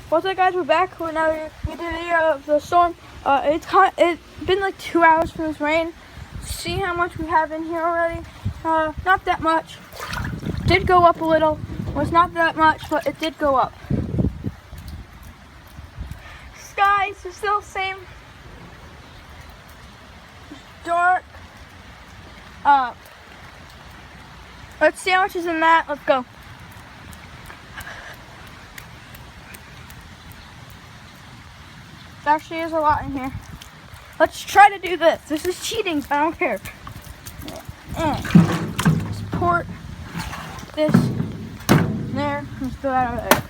What's up, guys? We're back with another video of the storm. It's been like 2 hours for this rain. See how much we have in here already? Not that much. Did go up a little. Was not that much, but it did go up. Skies are still the same. Dark. Let's see how much is in that. Let's go. There actually is a lot in here. Let's try to do this. This is cheating, so I don't care. Just pour this in there. Let's throw that over there.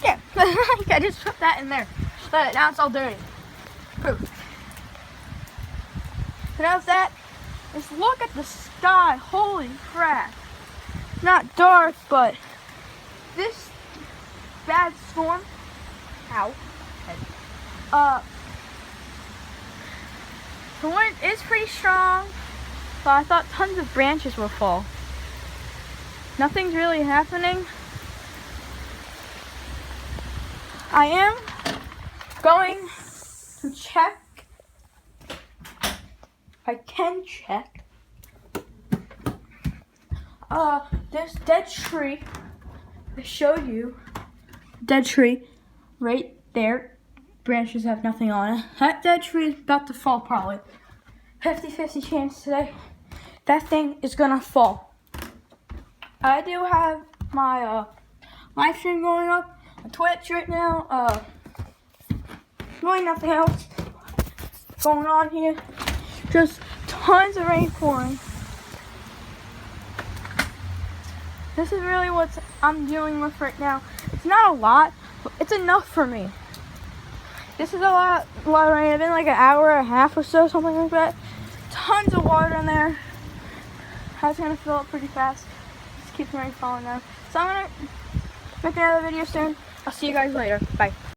Yeah, I just put that in there. But now it's all dirty. Proof. So now that, just look at the sky. Holy crap. Not dark, but this bad storm. Ow. The wind is pretty strong, but I thought tons of branches will fall. Nothing's really happening. I am going to check. I can check. This dead tree. I showed you. Dead tree right there. Branches have nothing on it. That dead tree is about to fall probably. 50-50 chance today. That thing is gonna fall. I do have my live stream going up on Twitch right now. Really nothing else going on here. Just tons of rain pouring. This is really what I'm dealing with right now. It's not a lot, but it's enough for me. This is a lot of rain. It's been like an hour and a half or so, something like that. Tons of water in there. That's gonna fill up pretty fast. Just keeps the rain falling down. So I'm gonna make another video soon. I'll see you guys later. Bye.